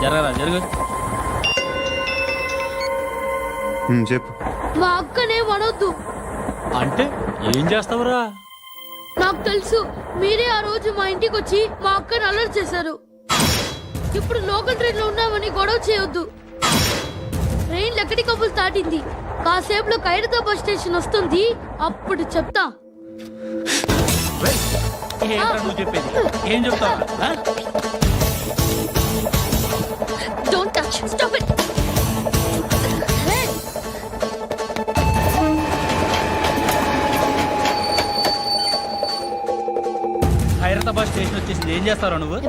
జరగరా జరుగు. చెప్పు. మా అక్కనే వనొద్దు. అంటే ఏం చేస్తావురా? నాకు తెలుసు, మీరే ఆ రోజు మా ఇంటికి వచ్చి మా అక్కని అలర్ట్ చేశారు. ఇప్పుడు లోకల్ ట్రైన్ లో ఉన్నామని గొడవ చేయొద్దు. ట్రైన్ లక్కడి కబుల్ దాటింది. కాసేపులో ఖైరతాబాద్ స్టేషన్ వస్తుంది, అప్పుడు చెప్తా. నువ్వు చెప్పేది ఏం చెప్తావు? Don't touch, stop it. Khairatabad station వచ్చేసింది, ఏం చేస్తారా నువ్వు?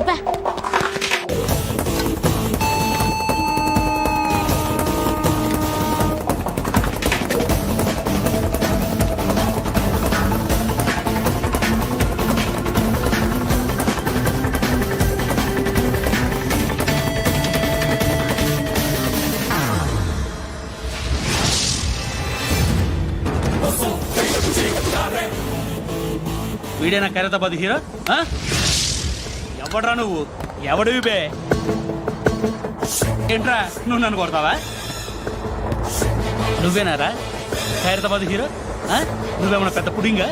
వీడేనా ఖైరతాబాద్ హీరో? ఎవడ్రా నువ్వు? ఎవడివి బే? ఏంట్రా నువ్వు నన్ను కొడతావా? నువ్వేనారా ఖైరతాబాద్ హీరో? నువ్వేమన్నా పెద్ద పుడింగా?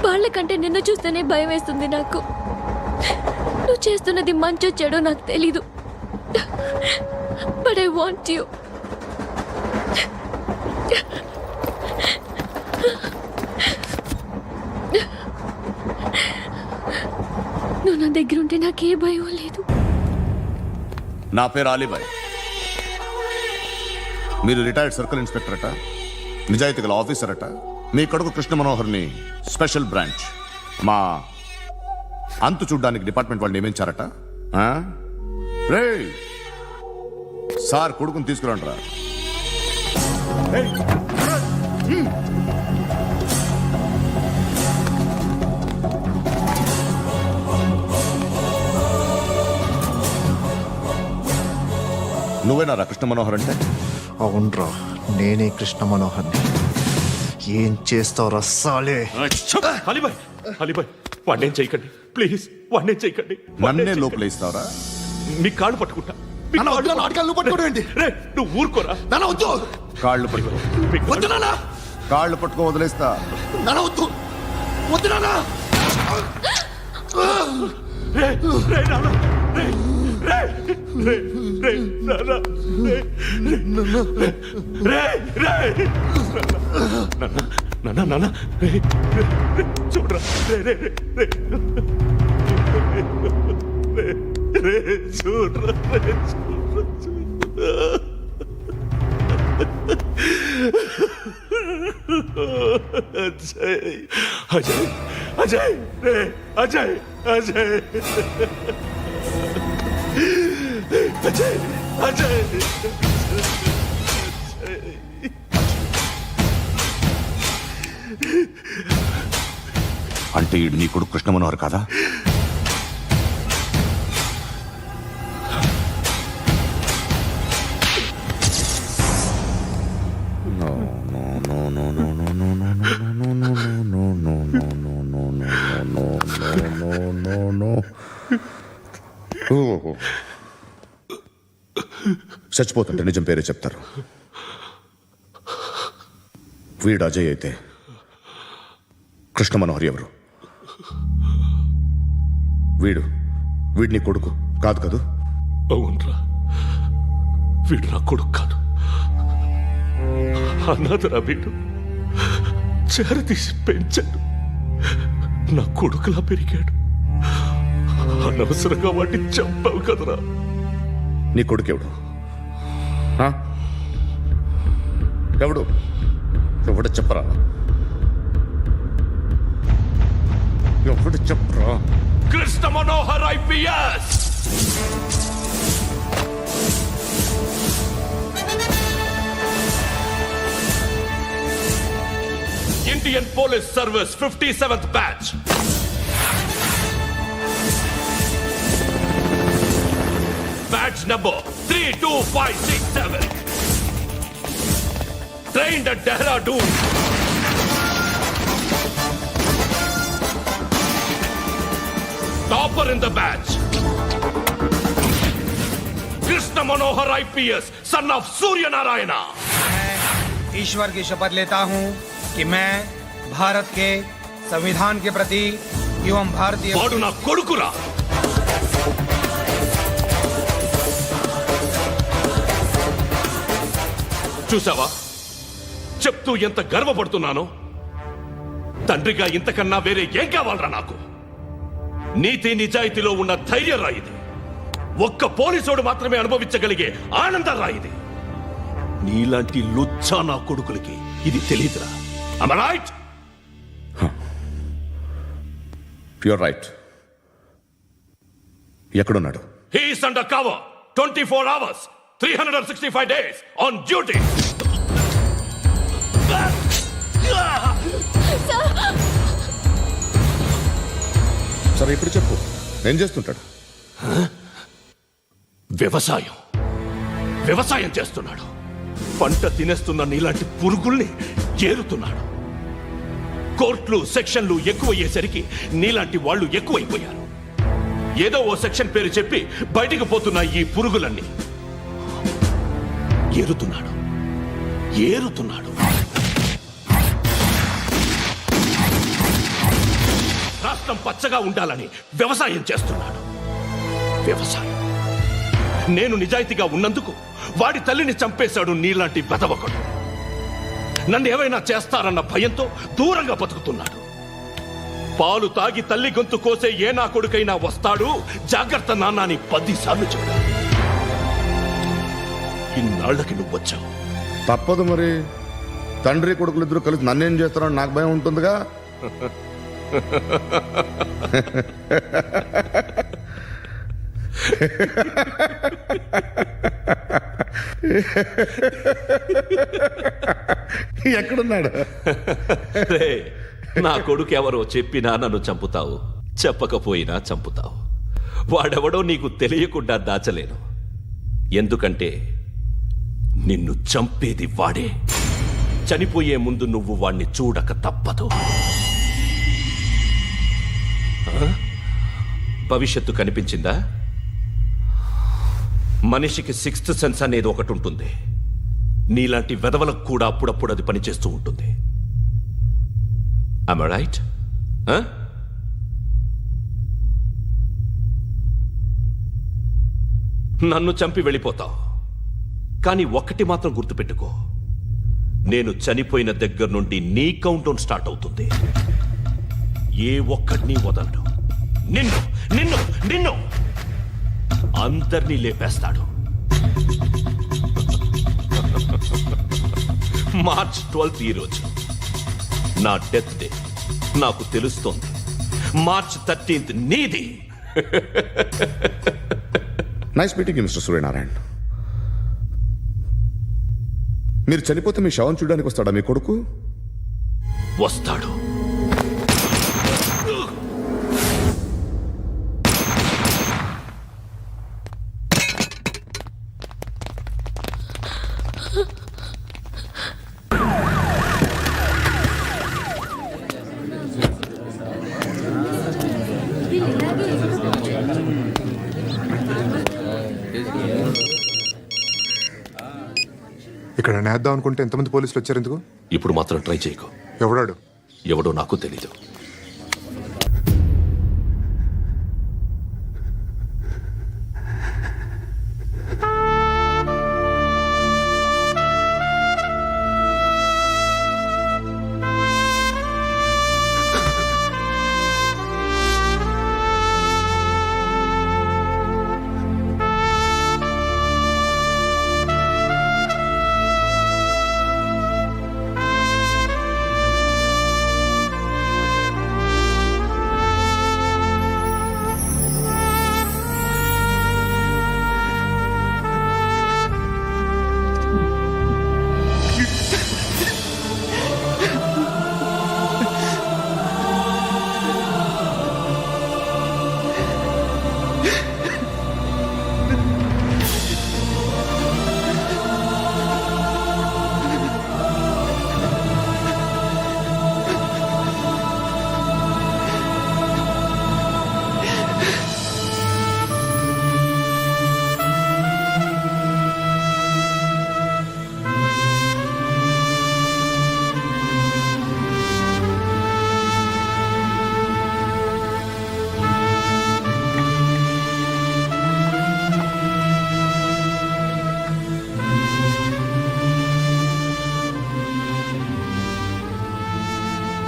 వాళ్ళకంటే నిన్ను చూస్తేనే భయం వేస్తుంది నాకు. నువ్వు చేస్తున్నది మంచో చెడో నాకు తెలీదు, బట్ ఐ వాంట్ యూ. నువ్వు నా దగ్గర ఉంటే నాకే భయం లేదు. నా పేరు అలీబాయ్. మీరు రిటైర్డ్ సర్కిల్ ఇన్స్పెక్టర్ అట, నిజాయితీ గల ఆఫీసర్ అట. మీ కొడుకు కృష్ణ మనోహర్ని స్పెషల్ బ్రాంచ్ మా అంతు చూడ్డానికి డిపార్ట్మెంట్ వాళ్ళు నియమించారట. రే సార్ కొడుకుని తీసుకురండిరా. నువ్వేనారా కృష్ణ మనోహర్ అంటే? అవునరా, నేనే కృష్ణ మనోహర్ని. ఏం చేస్తావు రస్సాలే? అలీబాయ్, అలీబాయ్ వాడినేం చేయకండి ప్లీజ్, వాడినేం చేయకండి. నన్నే లోపల ఇస్తావరా? మీ కాళ్ళు పట్టుకుంటా. నువ్వు ఊరుకోరా. కాళ్ళు పట్టుకో. కాళ్ళు పట్టుకో వదిలేస్తా. చూడరా అజయ్ అజయ్ అజయ్ అజయ్ అజయ్ అజయ్ అజయ్ అంటే ఈడు నీ కొడుకు కృష్ణ మనోహర్ కాదా? నో చచ్చిపోతుంటే నిజం పేరే చెప్తారు. వీడు అజయ్ అయితే కృష్ణ మనోహర్ ఎవరు? వీడిని కొడుకు కాదు కదూ? అవునరా, వీడు నా కొడుకు కాదు, అనాథరా వీడు. చేరతీసి పెంచాడు, నా కొడుకులా పెరిగాడు. అనవసరంగా వాటిని చంపావు కదరా. నీ కొడుకు ఎవడు? ఆ? ఎవడు చెప్పరా? ఎవడు చెప్పరా? Krishna Manohar IPS. Indian police service 57th batch. Badge number 32567. Trained at Dehradun. Topper in the batch. Krishna Manohar IPS, son of Surya Narayana. मैं ईश्वर की शपथ लेता हूं कि मैं भारत के संविधान के प्रति एवं भारतीय వాడు నా కొడుకురా. చూసావా, చెప్తూ ఎంత గర్వపడుతున్నానో. తండ్రిగా ఇంతకన్నా వేరే ఏం కావాలరా నాకు? నీతి నిజాయితీలో ఉన్న ధైర్యం రా ఇది. ఒక్క పోలీసోడు మాత్రమే అనుభవించగలిగే ఆనందం రా ఇది. నీలాంటి లుచ్చా నా కొడుకులకి ఇది తెలియదురా. Am I right? You're right. ఎక్కడున్నాడు? He is under cover 24 hours 365 days on duty. సరే ఇప్పుడు చెప్పు, ఏం చేస్తుంటాడు? వ్యవసాయం చేస్తున్నాడు. పంట తినేస్తున్న నీలాంటి పురుగుల్ని ఏరుతున్నాడు. కోర్టులు సెక్షన్లు ఎక్కువయ్యేసరికి నీలాంటి వాళ్ళు ఎక్కువైపోయారు. ఏదో ఓ సెక్షన్ పేరు చెప్పి బయటికి పోతున్న ఈ పురుగులన్నీ ఏరుతున్నాడు. రాష్ట్రం పచ్చగా ఉండాలని వ్యవసాయం చేస్తున్నాడు. నేను నిజాయితీగా ఉన్నందుకు వాడి తల్లిని చంపేశాడు నీలాంటి వెధవకుడు. నన్ను ఏమైనా చేస్తారన్న భయంతో దూరంగా బతుకుతున్నాడు. పాలు తాగి తల్లి గొంతు కోసే ఏ నా కొడుకైనా వస్తాడు, జాగ్రత్త నాన్న అని 10 సార్లు చెప్పాడు. ఇన్నాళ్లకి నువ్వు వచ్చావు. తప్పదు మరి. తండ్రి కొడుకులు ఇద్దరు కలిసి నన్నేం చేస్తారని నాకు భయం ఉంటుందిగా. ఎక్కడున్నాడు? నా కొడుకు ఎవరో చెప్పినా నన్ను చంపుతావు, చెప్పకపోయినా చంపుతావు. వాడెవడో నీకు తెలియకుండా దాచలేను. ఎందుకంటే నిన్ను చంపేది వాడే. చనిపోయే ముందు నువ్వు వాణ్ణి చూడక తప్పదు. భవిష్యత్తు కనిపించిందా? మనిషికి 6th సెన్స్ అనేది ఒకటి ఉంటుంది. నీలాంటి వెధవలకు కూడా అప్పుడప్పుడు అది పనిచేస్తూ ఉంటుంది. Am I right? నన్ను చంపి వెళ్ళిపోతావు. కానీ ఒక్కటి మాత్రం గుర్తుపెట్టుకో, నేను చనిపోయిన దగ్గర నుండి నీ కౌంట్ డౌన్ స్టార్ట్ అవుతుంది. ఏ ఒక్కడిని వదలడు. నిన్ను అందరినీ లేపేస్తాడు. మార్చ్ 12th ఈ రోజు నా డెత్ డే. నాకు తెలుస్తోంది. మార్చ్ 13th నీది. Nice meeting mister Suryanarayana. మీరు చనిపోతే మీ శవం చూడడానికి వస్తాడా మీ కొడుకు? వస్తాడు. ఇక్కడ నేద్దాం అనుకుంటే ఎంతమంది పోలీసులు వచ్చారు ఎందుకు? ఇప్పుడు మాత్రం ట్రై చేయకు. ఎవడాడు? ఎవడో నాకు తెలీదు.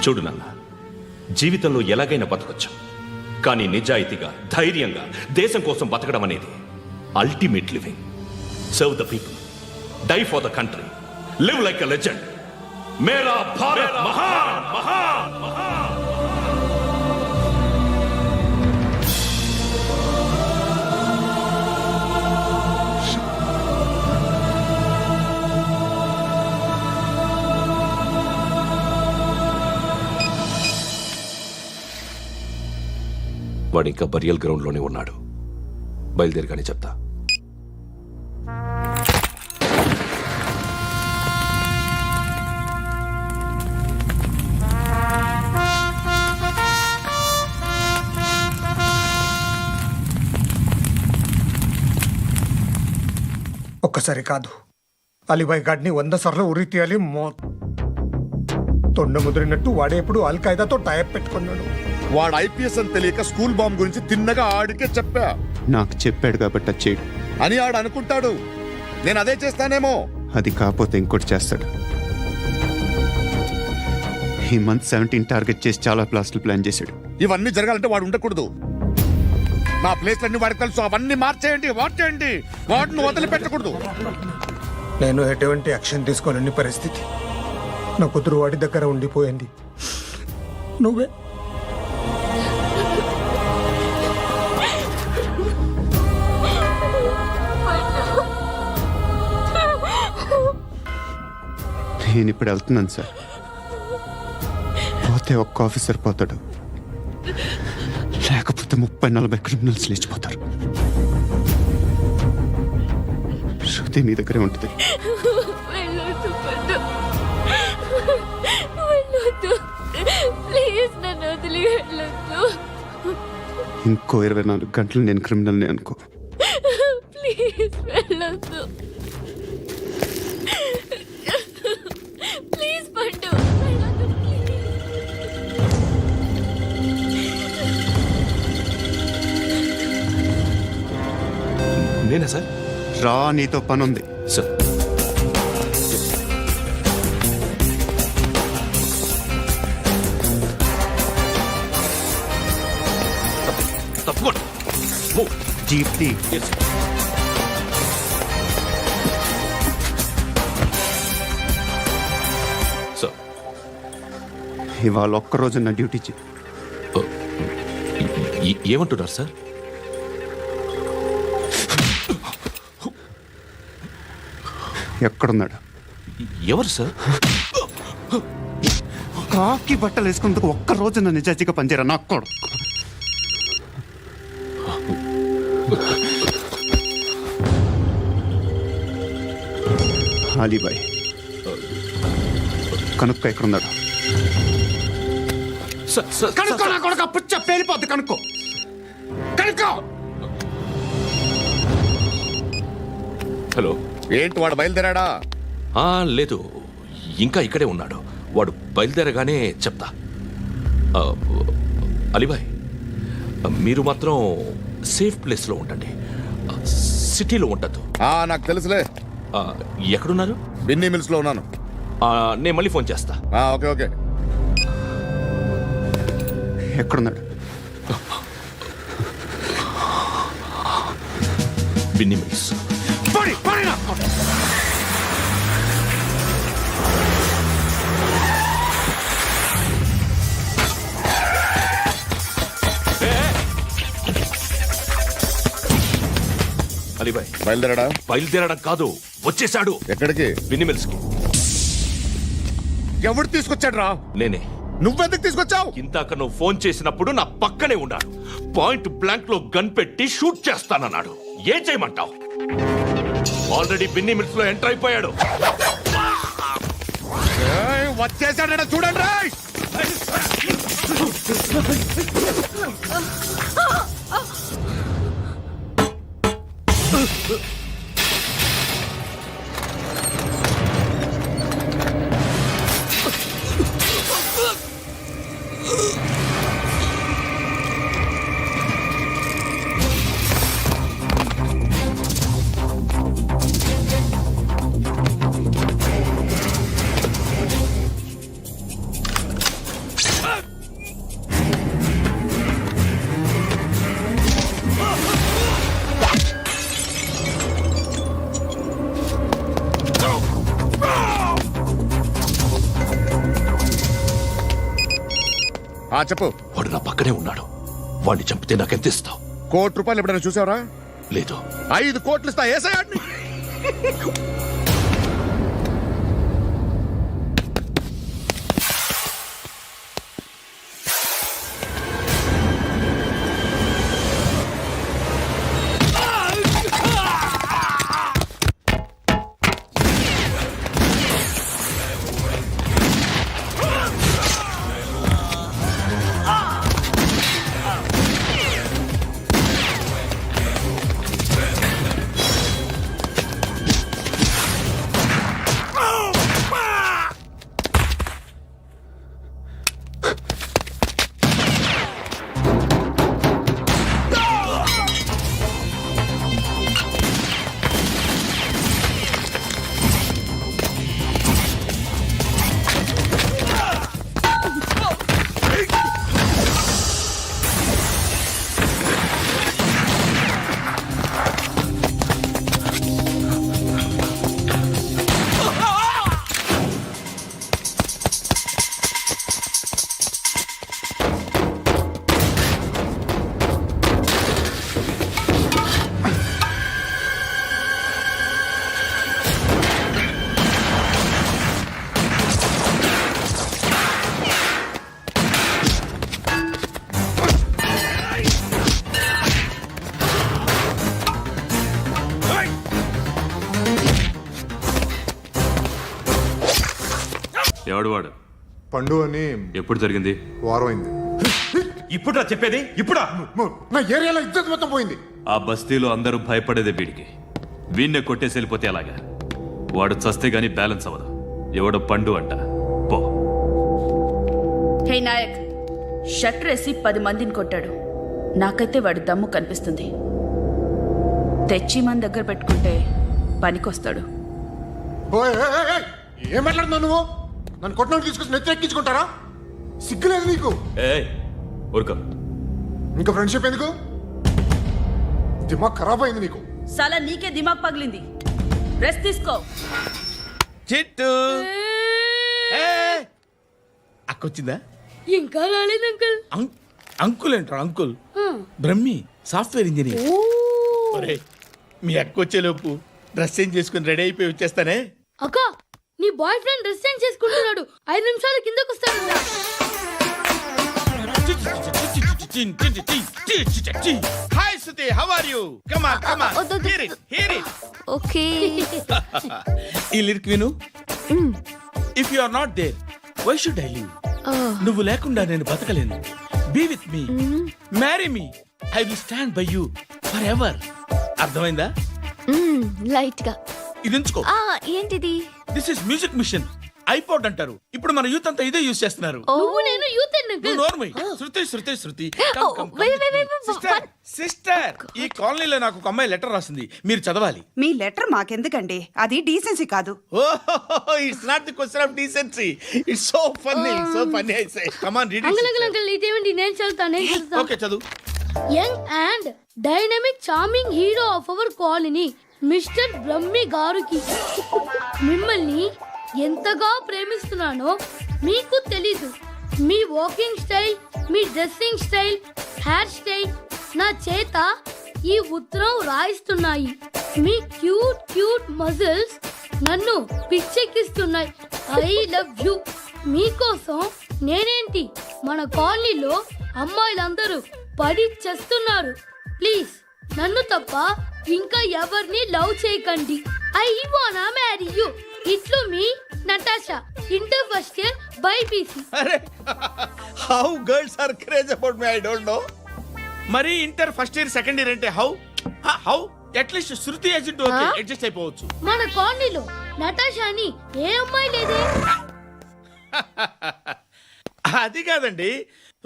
చూడు నాన్న, జీవితంలో ఎలాగైనా బతకొచ్చు, కానీ నిజాయితీగా ధైర్యంగా దేశం కోసం బతకడం అనేది ultimate living. Serve the people, die for the country, live like a legend. మేరా భారత్ మహాన్ మహాన్ మహాన్. వాడు ఇంకా బరియల్ గ్రౌండ్లోనే ఉన్నాడు. బయలుదేరగానే చెప్తా. ఒక్కసారి కాదు, అలీబాయ్ గాడిని 100 సార్లు ఉరి తీయాలి. తొండ ముదిరినట్టు వాడే ఇప్పుడు అల్ ఖైదాతో టైప్ పెట్టుకున్నాడు. వాడు ఐపీఎస్ అని తెలియక స్కూల్ బాంబ్ గురించి తిన్నగా ఆడికే చెప్పా. నాకు చెప్పాడు కాబట్టి అది చేయడు అని ఆడు అనుకుంటాడు. నేను అదే చేస్తానేమో. అది కాకపోతే ఇంకోటి చేస్తాడు. ఈ మంత్ 17 టార్గెట్ చేసి చాలా ప్లాస్టులు ప్లాన్ చేశాడు. ఇవన్నీ జరగాలంటే వాడు ఉండకూడదు. నా ప్లేస్లన్నీ వాడికి తెలుసు. అవన్నీ మార్చేయండి, మార్చేయండి. వాటిని వదిలిపెట్టకూడదు. నేను ఎటువంటి యాక్షన్ తీసుకోలేని పరిస్థితి. నా కూతురు వాడి దగ్గర ఉండిపోయింది. నువ్వే నేను ఇప్పుడు వెళ్తున్నాను సార్. పోతే ఒక్క ఆఫీసర్ పోతాడు, లేకపోతే 30-40 క్రిమినల్స్ లేచిపోతారు. శృతి నీ దగ్గరే ఉంటుంది. వెళ్ళొద్దు పద్దు. వెళ్ళొద్దు. ప్లీజ్ నన్ను వదిలి వెళ్ళొద్దు. ఇంకో 24 గంటలు నేను క్రిమినల్ని అనుకో. ప్లీజ్ వెళ్ళొద్దు. ప్లీజ్ పండు వెళ్ళొద్దు. నేనా సార్? రా, నీతో పని ఉంది. సార్, తప్పకుండా. జీప్తి సార్, ఇవాళ ఒక్కరోజు నా డ్యూటీ ఏమంటున్నారు సార్? ఎక్కడున్నాడు? ఎవరు సార్? కాకి బట్టలు వేసుకున్నందుకు ఒక్కరోజు నా నిజాయితీగా పనిచేయరా నా కొడుకు. అలీబాయ్ కనుక్క ఎక్కడున్నాడు? కనుక్కో నా కొడుకు. పుచ్చ పేలిపోద్ది. కనుక్కో, కనుక్కో. హలో, ఏంటి వాడు బయలుదేరాడా? లేదు, ఇంకా ఇక్కడే ఉన్నాడు. వాడు బయలుదేరగానే చెప్తా. ఆ, అలీబాయ్, మీరు మాత్రం సేఫ్ ప్లేస్లో ఉండండి, సిటీలో ఉండద్దు. నాకు తెలుసులే. ఎక్కడున్నారు? బిన్నీ మిల్స్ లో ఉన్నాను. నేను మళ్ళీ ఫోన్ చేస్తా. Okay okay. ఎక్కడున్నాడు? బిన్నీ మిల్స్. అలీబాయ్, బయలుదేరడం కాదు, వచ్చేశాడు. ఎక్కడికి? బిన్నీ మిల్స్ కి. ఎవడు తీసుకొచ్చాడు రా? నేనే. నువ్వెందుకు తీసుకొచ్చావు? ఇందాక నువ్వు ఫోన్ చేసినప్పుడు నా పక్కనే ఉన్నాడు. పాయింట్ బ్లాంక్ లో గన్ పెట్టి షూట్ చేస్తానన్నాడు. ఏం చేయమంటావు? ఆల్రెడీ బిన్నీ మిల్స్ లో ఎంటర్ అయిపోయాడు. వచ్చేసాడ చూడండి రా. చెప్పు. వాడు నా పక్కనే ఉన్నాడు. వాడిని చంపితే నాకెంత ఇస్తావు? ₹1,00,00,000 ఎప్పుడైనా చూసావరా? లేదు. 5 కోట్లు ఇస్తా. ఏసయాడిని. ఎవడు వాడు? పండు అని. ఎప్పుడు జరిగింది? వారం అయింది. ఇప్పుడా చెప్పేది? ఇప్పుడా? నా ఏరియాలో ఇద్దరు మొత్తం పోయింది. ఆ బస్తీలో అందరూ భయపడేదే వీడికి. వీణ్ణే కొట్టేసి వెళ్ళిపోతే అలాగా? వాడు చస్తే గానీ బ్యాలెన్స్ అవ్వదు. ఎవడో పండు అంట. పో. హే నాయక్, షట్టర్ వేసి 10 మందిని కొట్టాడు. నాకైతే వాడి దమ్ము కనిపిస్తుంది. తెచ్చి మన దగ్గర పెట్టుకుంటే పనికొస్తాడు. ఏం మాట్లాడుతున్నావు నువ్వు? నన్ను కొట్టడానికి తీసుకొచ్చి నెత్తెక్కించుకుంటారా? సిగ్గులేదు నీకు? ఊరుకో. ఇంకా ఫ్రెండ్షిప్ ఎందుకు? దిమాగ్ ఖరాబ్ అయింది నీకు. సలా నీకే దిమాగ్ పగిలింది. రెస్ట్ తీసుకో. చిట్టు అక్కొచ్చిందా? ఇంకా రాలేదు అంకుల్. అంకుల్ అంటారు. Uncle Brahmi, software engineer. మీ అక్కొచ్చేలోపు డ్రెస్ చేంజ్ చేసుకుని రెడీ అయిపోయి వచ్చేస్తానే. అక్క, నీ బాయ్ ఫ్రెండ్ డ్రెస్ చేంజ్ చేసుకుంటున్నాడు. 5 నిమిషాలు కిందకు వస్తాడు. Hi Suthi, how are you? Come on, come on. Hear it, hear it. Okay. ఈ లిరిక్ విను. If you are not there, why should I live? నువ్వు లేకుండా నేను బతకలేను. Be with me, marry me, I will stand by you for ఎవర్. అర్థమైందా? Light గా. ఇది ఉంచుకో. ఏంటిది? This is music machine, iPod అంటారు. ఇప్పుడు మన యూత్ అంతా ఇదే యూస్ చేస్తున్నారు. నువ్వు నేను యూత్ నువ్వు నోర్మై. శృతి శృతి శృతి. wait. సిస్టర్, ఈ కాలనీలో నాకు ఒక అమ్మాయి లెటర్ రాసింది, మీరు చదవాలి. మీ లెటర్ మాకెందుకండి, అది డీసెన్సీ కాదు. It's not the question of decency, it's so funny I say. Come on read uncle ఇదేమిటి? నేను చదువుతాను. ఓకే చదువు. Young and dynamic charming hero of our colony mister Brahmi గారికి మిమ్మల్ని ఎంతగా ప్రేమిస్తున్నానో మీకు తెలీదు. మీ వాకింగ్ స్టైల్, మీ డ్రెస్సింగ్ స్టైల్, హెయిర్ స్టైల్ నా చేత ఈ ఉత్తరం రాయిస్తున్నాయి. మీ క్యూట్ మజిల్స్ నన్ను పిచ్చెక్కిస్తున్నాయి. I love you. మీకోసం నేనేంటి, మన కాలనీలో అమ్మాయిలందరూ పడి చేస్తున్నారు. ప్లీజ్ నన్ను తప్ప ఇంకా ఎవరిని లవ్ చేయకండి. ఐ వానా మ్యారీ యూ. ఇట్లు మీ Natasha, inter first year BiPC. అరే, how girls are craze about me I don't know. మరి inter first year second year అంటే how at least Shruti agent okay, adjust అయిపోవచ్చు. మన కాలనీలో నటాషా అని ఏ అమ్మాయి లేదే. అది కాదండి,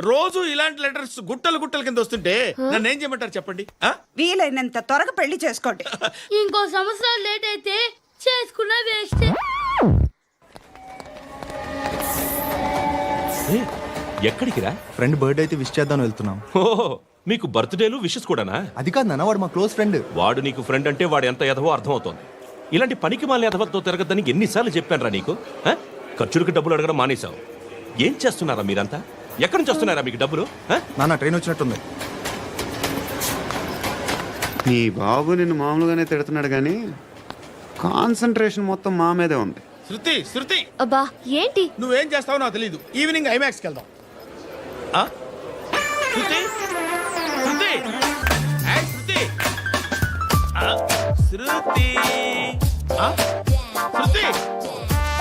రోజు ఇలాంటి లెటర్స్ గుట్టలు కింద వస్తుంటే నన్ను ఏం చేయమంటారు చెప్పండి? వీలైనంత త్వరగా పెళ్లి చేసుకోండి. ఇంకో సంవత్సరాలు లేట్ అయితే చేసుకున్న వేస్ట్. ఎక్కడికి రా? ఫ్రెండ్ బర్త్డే అయితే విష్ చేద్దాం వెళ్తున్నాం. ఓహో, మీకు బర్త్డేలు విషెస్ కూడానా? అది కాదు నాన్న, వాడు మా క్లోజ్ ఫ్రెండ్. వాడు నీకు ఫ్రెండ్ అంటే వాడు ఎంత ఎదవో అర్థమవుతోంది. ఇలాంటి పనికి మాలిన ఎదవతో తిరగద్దని ఎన్నిసార్లు చెప్పాను రా నీకు? ఖర్చులకు డబ్బులు అడగడం మానేశావు. ఏం చేస్తున్నారా మీరంతా? ఎక్కడి నుంచి వస్తున్నారా మీకు డబ్బులు? నాన్న ట్రైన్ వచ్చినట్టుంది. నీ బాబు నిన్ను మామూలుగానే తిడుతున్నాడు కానీ కాన్సన్ట్రేషన్ మొత్తం మా మీదే ఉంది. శృతి అబ్బా ఏంటి? నువ్వేం చేస్తావో నాకు తెలీదు. ఈవినింగ్ ఐమాక్స్కి వెళ్దాం. శృతి శృతి ఏయ్, శృతి శృతి శృతి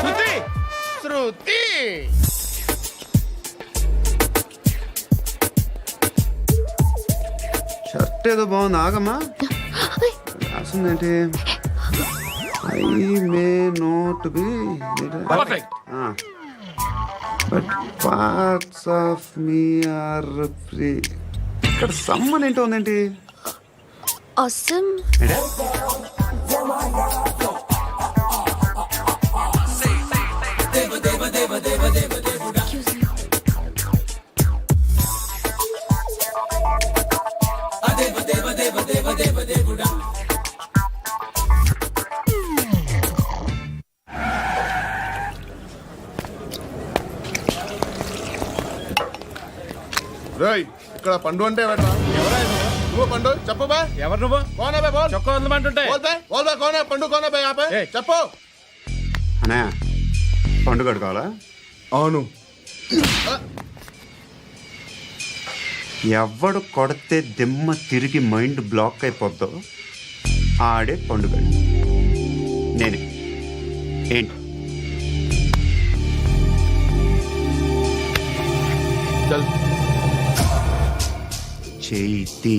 శృతి శృతి. షర్ట్ ఏదో బాగుంది, ఆగమ్మా. రాసిందేంటి? I may not be perfect. But parts of me are free. ఇక్కడ సమ్మన్ ఏంటో ఉందేంటి? అసమ్. రేయ్, ఇక్కడ పండు అంటే ఎవరా? నువ్వు పండు చెప్పు బా. ఎవరు నువ్వు? కోనా బే బోల్. చొక్కా వదలమంటుంటే బోల్ బే కోనా పండు కోనా బే ఆపే చెప్పు. అనే పండుగ కావాలా? అవును. ఎవడు కొడితే దిమ్మ తిరిగి మైండ్ బ్లాక్ అయిపోద్దో ఆడే పండుగ. నేనే. ఏంటి? చేతి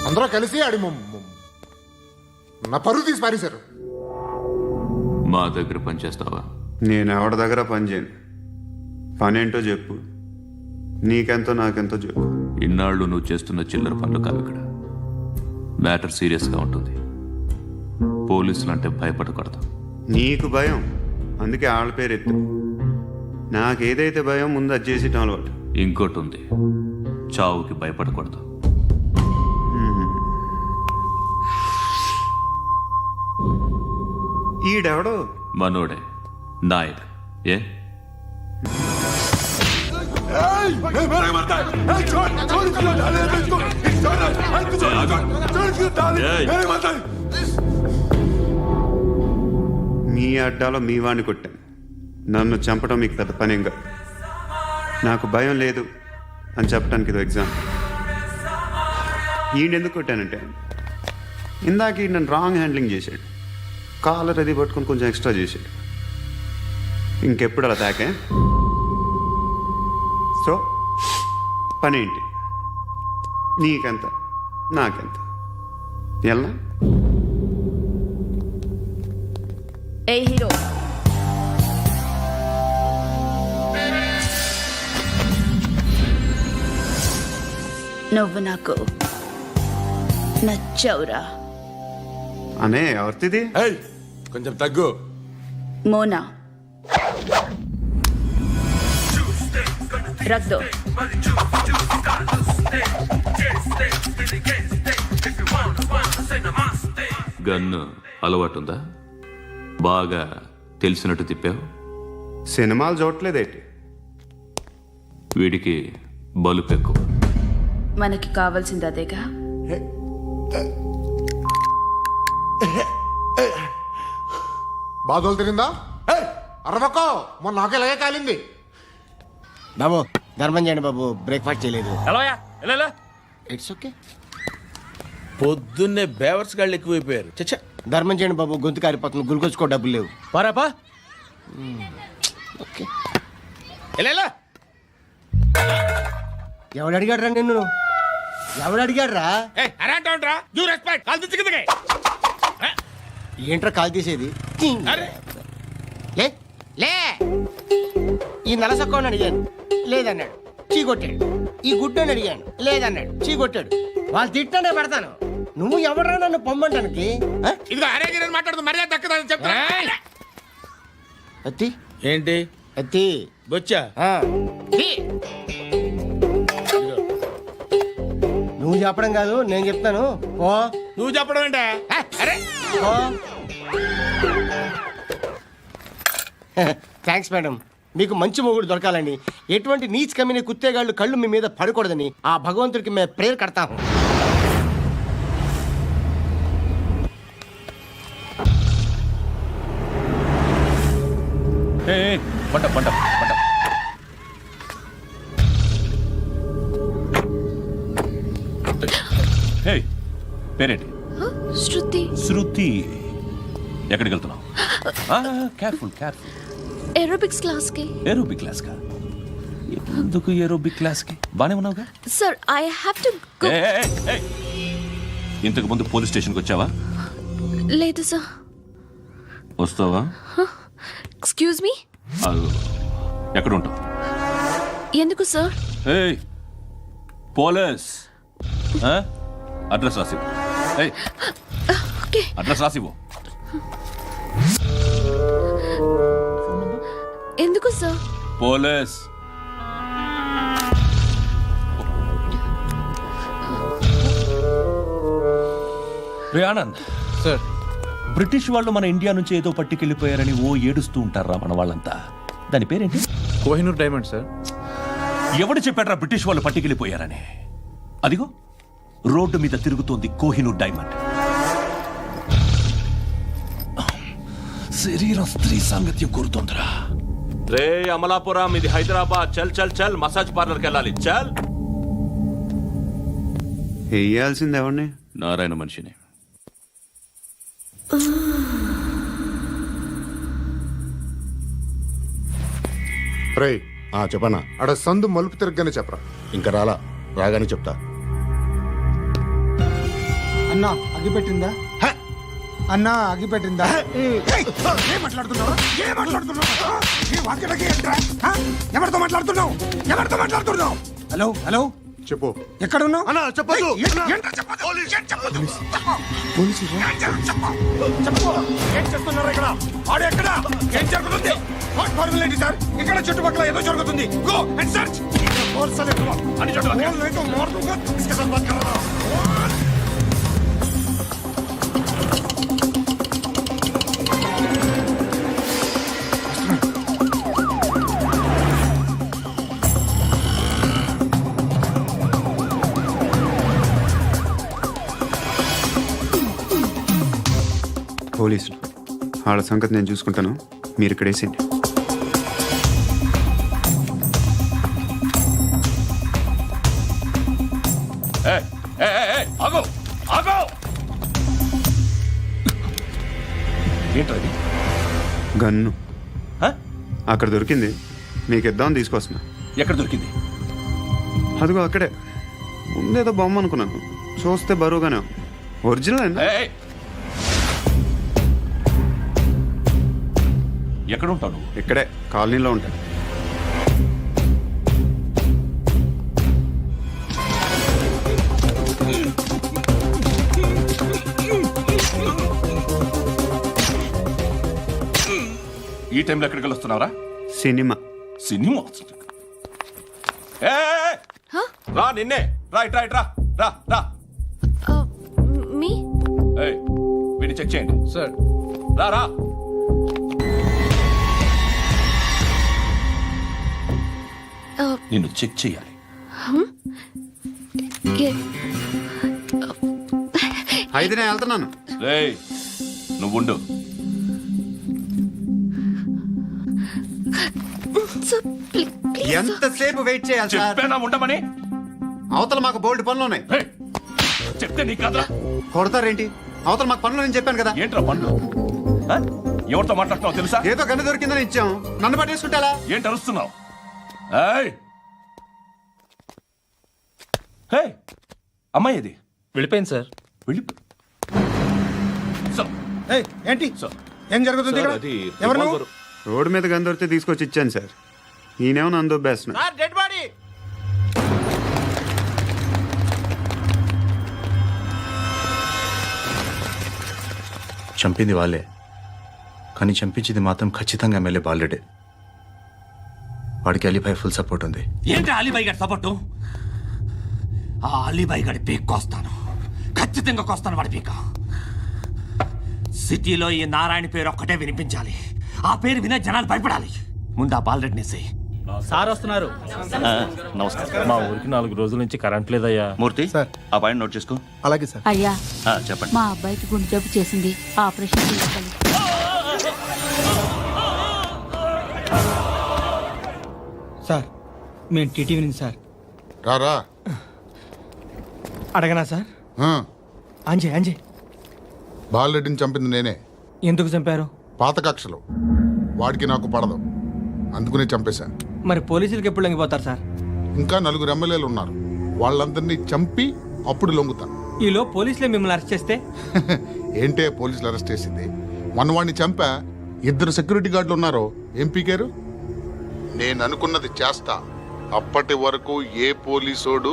అందరూ కలిసి ఆడి నా పరువు తీసి పారేశారు. మా దగ్గర పనిచేస్తావా? నేను ఎవరి దగ్గర పని చేయను. పనేంటో చెప్పు. నీకెంతో నాకెంతో చెప్పు. ఇన్నాళ్ళు నువ్వు చేస్తున్న చిల్లర పనులు కావు ఇక్కడ. మ్యాటర్ సీరియస్గా ఉంటుంది. పోలీసులు అంటే భయపడకూడదు. నీకు భయం, అందుకే ఆళ్ళ పేరు ఎత్తు. నాకేదైతే భయం ముందు అది చేసేటం అలవాటు. ఇంకోటి ఉంది, చావుకి భయపడకూడదు. ఈడెవడో మనోడే నాయక్. ఏ Hey, మీ అడ్డాలో మీ వాడిని కొట్టాను. నన్ను చంపడం మీకు పెద్ద పనేం కాదు. నాకు భయం లేదు అని చెప్పడానికి ఇది ఎగ్జామ్. ఈయనెందుకు కొట్టానంటే ఇందాక ఈయన నన్ను రాంగ్ హ్యాండ్లింగ్ చేశాడు. కాలర్ అది పట్టుకొని కొంచెం ఎక్స్ట్రా చేశాడు. ఇంకెప్పుడు అలా తాకే. సో పనేంటి? నీకెంత నాకెంత ఎలా? ఏ హీరో, నువ్వు నాకు నచ్చవురా. అనే ఎవరిది? కొంచెం తగ్గు. మోనా రక్ దో. గన్ను అలవాటుందా? బాగా తెలిసినట్టు తిప్పావు. సినిమాలు చూడట్లేదేంటి? వీడికి బలుపు ఎక్కువ. మనకి కావాల్సింది అదేగా. బాధలు తిరిందా? అరవకో, మొన్న నాకు ఇలాగే కాలింది. బాబు ధర్మం చేయండి బాబు, బ్రేక్ఫాస్ట్ చేయలేదు. It's okay. పొద్దున్నే బేవర్స్ గాళ్ళు ఎక్కువైపోయారు. చచ్చా, ధర్మం చేయండి బాబు, గొంతు కారిపోతుంది, గురికొచ్చుకో డబ్బులు లేవు. పారాపా. ఓకే. ఎలా ఎవడు అడిగాడు రా నిన్ను? ఎవడు అడిగాడు రా? ఏంట్రా కాల్ తీసేది? లే లే. ఈ నలసక్కని అడిగాను, లేదన్నాడు, చీ కొట్టాడు. ఈ గుడ్డని అడిగాను, లేదన్నాడు, చీ కొట్టాడు. వాళ్ళు తిట్టానే పెడతాను. నువ్వు ఎవడరా నన్ను పొమ్మంటానికి? అత్తి ఏంటి? అత్తి బొచ్చా? ఆ. నువ్వు చెప్పడం కాదు, నేను చెప్తాను. ఓ నువ్వు చెప్పడం ఏంటే? ఓ. Thanks madam. మీకు మంచి మొగుడు దొరకాలని, ఎటువంటి నీచ్ కమ్మిన కుత్తేగాళ్ళు కళ్ళు మీ మీద పడకూడదని ఆ భగవంతుడికి మేము ప్రేయర్ కడతాము. పంట పంట పంట. హే, పేరేంటి? శృతి. శృతి. ఎక్కడికి వెళ్తున్నావు? Careful careful. ఏరోబిక్స్ క్లాస్ కి. ఏరోబిక్ క్లాస్ కా? ఎందుకు ఏరోబిక్ క్లాస్ కి? బానే ఉన్నావుగా? Sir, I have to go. ఇంతకు ముందు పోలీస్ స్టేషన్కి వచ్చావా? లేదు సార్. వస్తావా? Excuse me. ఎక్కడ ఉంటావు? ఎందుకు సార్? పోలీస్ అడ్రస్ రాసివ్వు. ఓకే. అడ్రస్ రాసివ్వు. ఎందుకు సార్? పోలీస్. రే ఆనంద్ సార్, బ్రిటిష్ వాళ్ళు మన ఇండియా నుంచి ఏదో పట్టుకెళ్ళిపోయారని ఓ ఏడుస్తూ ఉంటారా మన వాళ్ళంతా? దాని పేరేంటి? Kohinoor diamond sir. ఎవడు చెప్పాడ్రా బ్రిటిష్ వాళ్ళు పట్టుకెళ్ళిపోయారని? అదిగో రోడ్డు మీద తిరుగుతోంది కోహినూర్ డైమండ్. శరీరం స్త్రీ సాంగత్యం కోరుతోందిరా. రే అమలాపురం, ఇది హైదరాబాద్. చల్ చల్ చల్, మసాజ్ పార్లర్కి వెళ్ళాలి. చల్. వేయాల్సింది ఎవరిని? నారాయణ మనిషిని. రే చెప్పనా? అడ సందు మలుపు తిరగగానే చెప్పరా. ఇంకా రాగానే చెప్తా. అన్నా అగ్గి పెట్టిందా? అన్నా అగ్గి పెట్టిందా? ఏం మాట్లాడుతున్నావు? ఎవరితో మాట్లాడుతున్నావు? ఎవరితో మాట్లాడుతున్నావు? హలో హలో, చెప్పు. ఎక్కడ ఉన్నావు? అన్నా చెప్పదు. ఏం చేస్తున్నారు ఇక్కడ? ఆడు ఎక్కడ? ఏం జరుగుతుంది? వాట్ ఫార్ములేంటి సార్? ఇక్కడ చుట్టుపక్కల ఏదో జరుగుతుంది. Go and search. అని పోలీసులు. వాళ్ళ సంగతి నేను చూసుకుంటాను, మీరు ఇక్కడ వేసేయండి. ఆగో ఆగో ఏంటది? గన్ను అక్కడ దొరికింది, మీకు ఇద్దామని తీసుకొస్తున్నా. ఎక్కడ దొరికింది? అదిగో అక్కడే ముందేదో బొమ్మ అనుకున్నాను, చూస్తే బరువుగానే ఉంది. ఒరిజినల్ అండి. ఎక్కడ ఉంటాను? ఇక్కడే కాలనీలో ఉంటాను. ఈ టైంలో ఎక్కడికి వస్తున్నారా? సినిమా. సినిమా? రా నిన్నే, రా ఇట్రా ఇట్రా, రా రా. మీ వీడిని చెక్ చేయండి సార్. రా రా. నిన్ను చెక్ చేయాలి. అయితే నేను వెళ్తున్నాను. రేయ్ నువ్వుండు. ఎంతసేపు వెయిట్ చేయాలి సార్? చెప్పేనా ఉండమని? అవతల మాకు బోల్డ్ పనులు ఉన్నాయి. రేయ్, చెప్తే నీ కదరా. కొడతారేంటి? అవతల మాకు పనులు నేను చెప్పాను కదా. ఏంట్రా పండ్లు? ఎవరితో మాట్లాడుతున్నావు తెలుసా? ఏదో గన్ను దొరికిందని ఇచ్చాం, నన్ను పట్టేసుకుంటా. ఏంటి అరుస్తున్నావు? అమ్మాయి ఇది వెళ్ళిపోయింది సార్. వెళ్ళి ఏంటి సార్, ఏం జరుగుతుంది ఇక్కడ? ఎవరు నువ్వు? రోడ్డు మీద గన్ను దొరికితే తీసుకొచ్చి ఇచ్చాను సార్. ఈయనేమో నన్ను దొబ్బేస్తున్నా. Dead body. చంపింది వాళ్ళే, కానీ చంపించింది మాత్రం ఖచ్చితంగా ఎమ్మెల్యే బాలుడే. వాడికి అలీభాయ్ ఫుల్ సపోర్ట్ ఉంది. ఏంటి అలీబాయి గారి సపోర్టు? ఆ అలీబాయి గారి పీక్ కోస్తాను, ఖచ్చితంగా కోస్తాను వాడి పీక. సిటీలో ఈ నారాయణ పేరు ఒక్కటే వినిపించాలి. ఆ పేరు వినే జనాలు భయపడాలి. ముందు ఆ బాలరెడ్డిని సార్ వస్తున్నారు. నమస్కారం. మా ఊరికి 4 రోజుల నుంచి కరెంట్ లేదయ్యా. మూర్తి సార్, ఆ పాయింట్ నోట్ చేసుకో. అలాగే సార్. అయ్యా చెప్పండి. మా అబ్బాయికి గుండె జబ్బు చేసింది, ఆపరేషన్ చేయాలి. సార్ మేము టీటీవీ నుంచి సార్. రారా. అడగనా సార్? అంజయ్ అంజయ్ బాలరెడ్డిని చంపింది నేనే. ఎందుకు చంపారు? పాత కక్షలు, వాడికి నాకు పడదు, అందుకునే చంపేశా. మరి పోలీసులకు ఎప్పుడు లొంగిపోతారు సార్? ఇంకా 4 ఎమ్మెల్యేలు ఉన్నారు, వాళ్ళందరినీ చంపి అప్పుడు లొంగుతా. ఈలో పోలీసులే మిమ్మల్ని అరెస్ట్ చేస్తే? ఏంటే పోలీసులు అరెస్ట్ చేసింది? మొన్న వాడిని చంపా, 2 సెక్యూరిటీ గార్డులు ఉన్నారు, ఏం పీకారు? నేను అనుకున్నది చేస్తా, అప్పటి వరకు ఏ పోలీసోడు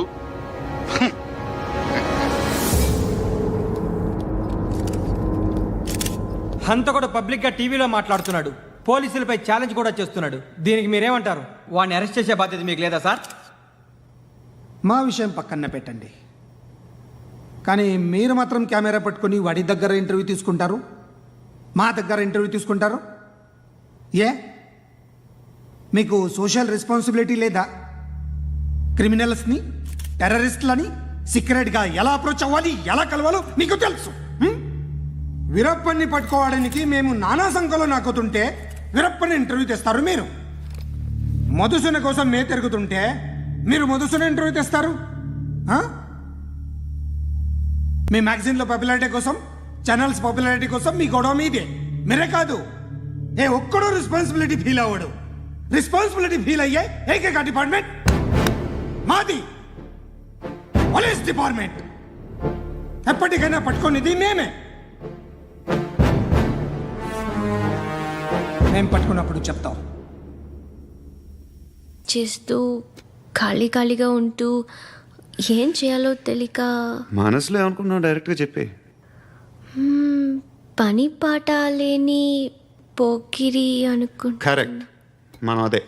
హంతకుడు పబ్లిక్ గా టీవీలో మాట్లాడుతున్నాడు, పోలీసులపై ఛాలెంజ్ కూడా చేస్తున్నాడు. దీనికి మీరేమంటారు? వాడిని అరెస్ట్ చేసే బాధ్యత మీకు లేదా సార్? మా విషయం పక్కన పెట్టండి, కానీ మీరు మాత్రం కెమెరా పట్టుకొని వాడి దగ్గర ఇంటర్వ్యూ తీసుకుంటారు, మా దగ్గర ఇంటర్వ్యూ తీసుకుంటారు. ఏ మీకు సోషల్ రెస్పాన్సిబిలిటీ లేదా? క్రిమినల్స్ని, టెర్రరిస్టులని సీక్రెట్గా ఎలా అప్రోచ్ అవ్వాలి, ఎలా కలవాలో మీకు తెలుసు. వీరప్పన్ని పట్టుకోవడానికి మేము నానా సంఖ్యలో నాకుతుంటే వీరప్పని ఇంటర్వ్యూ తెస్తారు మీరు. మధుసూన కోసం మే తిరుగుతుంటే మీరు మధుసూన ఇంటర్వ్యూ తెస్తారు. మీ మ్యాగజైన్లో పాపులారిటీ కోసం, ఛానల్స్ పాపులారిటీ కోసం మీ గొడవ మీదే. మీరే కాదు, ఏ ఒక్కడో రెస్పాన్సిబిలిటీ ఫీల్ అవ్వడు. రెస్పాన్సిబిలిటీ ఫీల్ అయ్యే ఏకైక డిపార్ట్మెంట్ మాది, పోలీస్ డిపార్ట్మెంట్. ఎప్పటికైనా పట్టుకునేది మేమే. మేము పట్టుకున్నప్పుడు చెప్తాం. చేస్తూ ఖాళీ ఖాళీగా ఉంటూ ఏం చేయాలో తెలియక మనసులో ఏమనుకున్నావు డైరెక్ట్గా చెప్పే. పని పాట లేని పోకిరి అనుకుంటా. కరెక్ట్, మనం అదే.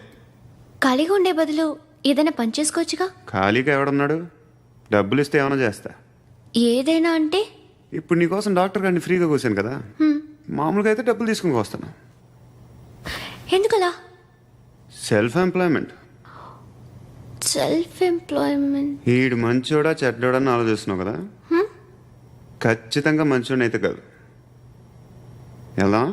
ఖాళీగా ఉండే బదులు ఏదైనా పని చేసుకోవచ్చుగా. ఖాళీగా ఎవడన్నాడు? డబ్బులు ఇస్తే ఏమైనా చేస్తా. ఏదైనా అంటే? ఇప్పుడు నీకోసం డాక్టర్ గారిని ఫ్రీగా కూర్చాను కదా, మామూలుగా అయితే డబ్బులు తీసుకుని వస్తాను. ఎందుకలా? Self employment. Self employment. ఈడు మంచోడా చెడ్డోడా అని ఆలోచిస్తున్నావు కదా, ఖచ్చితంగా మంచోడని అయితే కాదు. వెళ్దాం